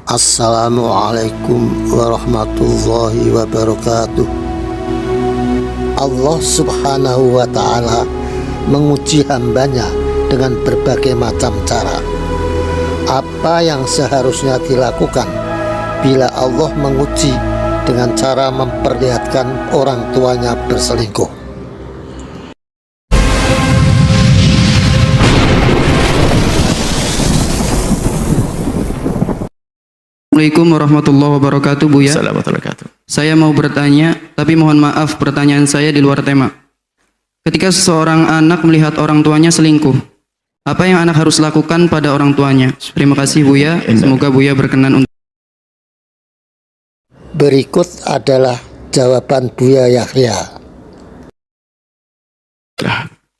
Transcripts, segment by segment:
Assalamualaikum warahmatullahi wabarakatuh. Allah subhanahu wa ta'ala menguji hambanya dengan berbagai macam cara. Apa yang seharusnya dilakukan bila Allah menguji dengan cara memperlihatkan orang tuanya berselingkuh? Assalamualaikum warahmatullahi wabarakatuh, Buya. Assalamualaikum. Saya mau bertanya, tapi mohon maaf pertanyaan saya di luar tema. Ketika seseorang anak melihat orang tuanya selingkuh, apa yang anak harus lakukan pada orang tuanya? Terima kasih, Buya. Semoga Buya berkenan untuk... Berikut adalah jawaban Buya Yahya.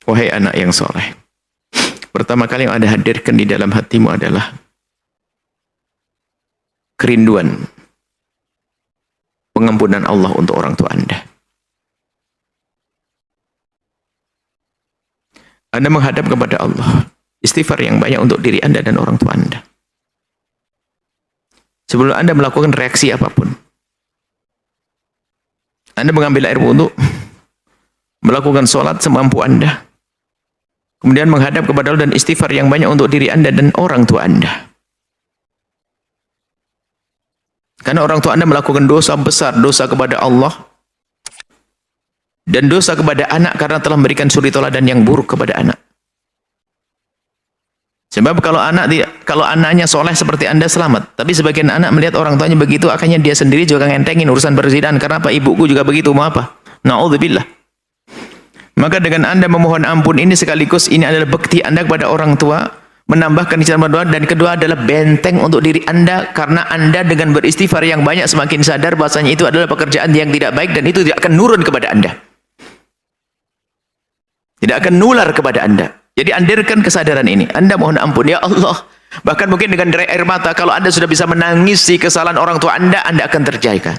Wahai anak yang soleh, pertama kali yang Anda hadirkan di dalam hatimu adalah kerinduan pengampunan Allah untuk orang tua Anda. Anda menghadap kepada Allah, istighfar yang banyak untuk diri Anda dan orang tua Anda. Sebelum Anda melakukan reaksi apapun, Anda mengambil air wudhu, melakukan sholat semampu Anda, kemudian menghadap kepada Allah dan istighfar yang banyak untuk diri Anda dan orang tua Anda. Karena orang tua Anda melakukan dosa besar, dosa kepada Allah dan dosa kepada anak karena telah memberikan suri teladan yang buruk kepada anak. Sebab kalau anaknya soleh seperti Anda selamat, tapi sebagian anak melihat orang tuanya begitu, akhirnya dia sendiri juga ngentengin urusan perzinahan. Karena apa? Ibuku juga begitu, mau apa? Na'udzubillah. Maka dengan Anda memohon ampun ini sekaligus ini adalah bakti Anda kepada orang tua, menambahkan istighfar berdoa, dan kedua adalah benteng untuk diri Anda, karena Anda dengan beristighfar yang banyak semakin sadar bahasanya itu adalah pekerjaan yang tidak baik dan itu tidak akan nurun kepada Anda, tidak akan nular kepada Anda. Jadi andirkan kesadaran ini. Anda mohon ampun, ya Allah, bahkan mungkin dengan derai air mata. Kalau Anda sudah bisa menangisi kesalahan orang tua Anda akan terjaga.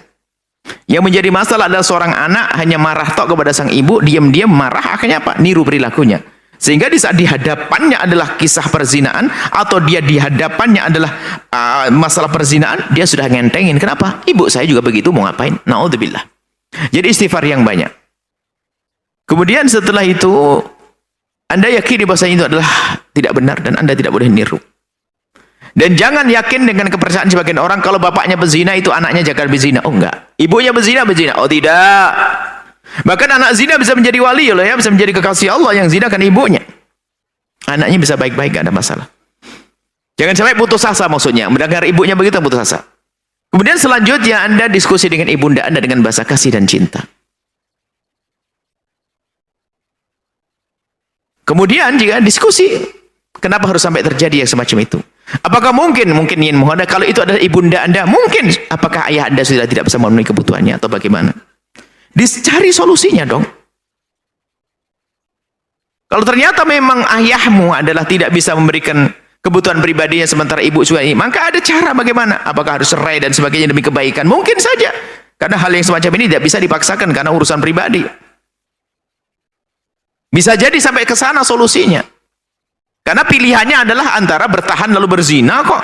Yang menjadi masalah adalah seorang anak hanya marah tok kepada sang ibu, diam-diam marah, akhirnya apa? Niru perilakunya. Sehingga di saat di hadapannya adalah kisah perzinaan, atau dia di hadapannya adalah masalah perzinaan, dia sudah ngentengin. Kenapa? Ibu saya juga begitu, mau ngapain? Na'udzubillah. Jadi istighfar yang banyak. Kemudian setelah itu, Anda yakini bahasa itu adalah tidak benar dan Anda tidak boleh niru. Dan jangan yakin dengan kepercayaan sebagian orang kalau bapaknya berzina itu anaknya jaga berzina. Oh enggak. Ibunya berzina. Oh tidak. Bahkan anak zina bisa menjadi wali loh ya, bisa menjadi kekasih Allah yang zina kan ibunya. Anaknya bisa baik-baik, gak ada masalah. Jangan sampai putus asa, maksudnya mendengar ibunya begitu putus asa. Kemudian selanjutnya Anda diskusi dengan ibunda Anda dengan bahasa kasih dan cinta. Kemudian jika diskusi, kenapa harus sampai terjadi yang semacam itu? Apakah mungkin ingin mohon kalau itu adalah ibunda Anda, mungkin apakah ayah Anda sudah tidak bisa memenuhi kebutuhannya atau bagaimana? Dicari solusinya dong. Kalau ternyata memang ayahmu adalah tidak bisa memberikan kebutuhan pribadinya sementara ibu juga ini, maka ada cara bagaimana? Apakah harus cerai dan sebagainya demi kebaikan? Mungkin saja. Karena hal yang semacam ini tidak bisa dipaksakan karena urusan pribadi. Bisa jadi sampai ke sana solusinya. Karena pilihannya adalah antara bertahan lalu berzina kok.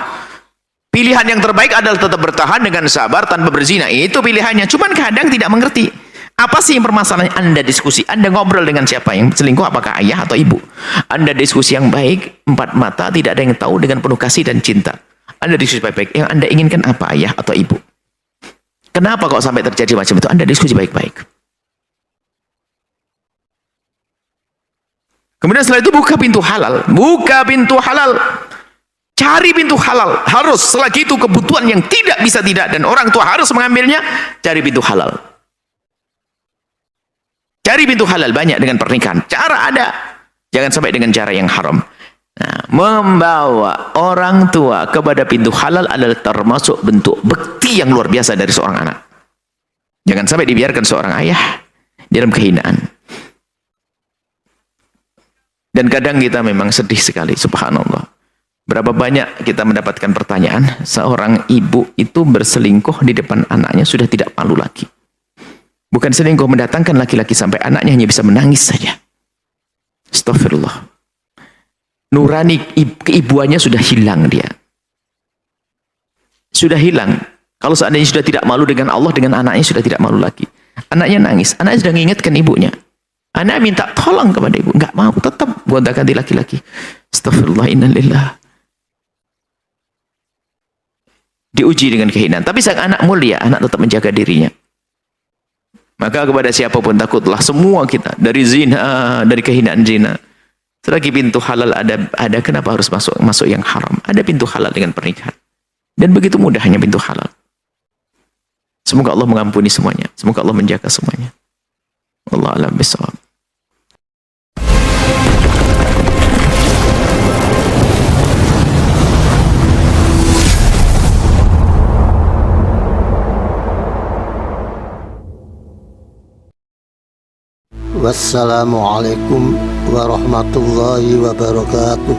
Pilihan yang terbaik adalah tetap bertahan dengan sabar tanpa berzina. Itu pilihannya. Cuman kadang tidak mengerti. Apa sih yang permasalahan? Anda diskusi, Anda ngobrol dengan siapa yang selingkuh, apakah ayah atau ibu? Anda diskusi yang baik, empat mata, tidak ada yang tahu, dengan penuh kasih dan cinta. Anda diskusi baik-baik, yang Anda inginkan apa, ayah atau ibu? Kenapa kok sampai terjadi macam itu? Anda diskusi baik-baik. Kemudian setelah itu buka pintu halal. Buka pintu halal. Cari pintu halal. Harus, selagi itu kebutuhan yang tidak bisa tidak, dan orang tua harus mengambilnya, cari pintu halal. Cari pintu halal banyak dengan pernikahan. Cara ada. Jangan sampai dengan cara yang haram. Nah, membawa orang tua kepada pintu halal adalah termasuk bentuk bekti yang luar biasa dari seorang anak. Jangan sampai dibiarkan seorang ayah dalam kehinaan. Dan kadang kita memang sedih sekali, subhanallah. Berapa banyak kita mendapatkan pertanyaan, seorang ibu itu berselingkuh di depan anaknya sudah tidak malu lagi. Bukan selingkuh, mendatangkan laki-laki sampai anaknya hanya bisa menangis saja. Astagfirullah. Nurani keibuannya sudah hilang dia. sudah hilang. Kalau seandainya sudah tidak malu dengan Allah, dengan anaknya sudah tidak malu lagi. Anaknya nangis, anaknya sudah mengingatkan ibunya. Anak minta tolong kepada ibu, enggak mau, tetap gonta-ganti laki-laki. Astagfirullah, innalillah. Diuji dengan kehinaan. Tapi sang anak mulia, anak tetap menjaga dirinya. Maka kepada siapapun takutlah, semua kita, dari zina, dari kehinaan zina. Selagi pintu halal ada, kenapa harus masuk yang haram? Ada pintu halal dengan pernikahan. Dan begitu mudahnya pintu halal. Semoga Allah mengampuni semuanya. Semoga Allah menjaga semuanya. Wallahu a'lam bishawab. Wassalamualaikum warahmatullahi wabarakatuh.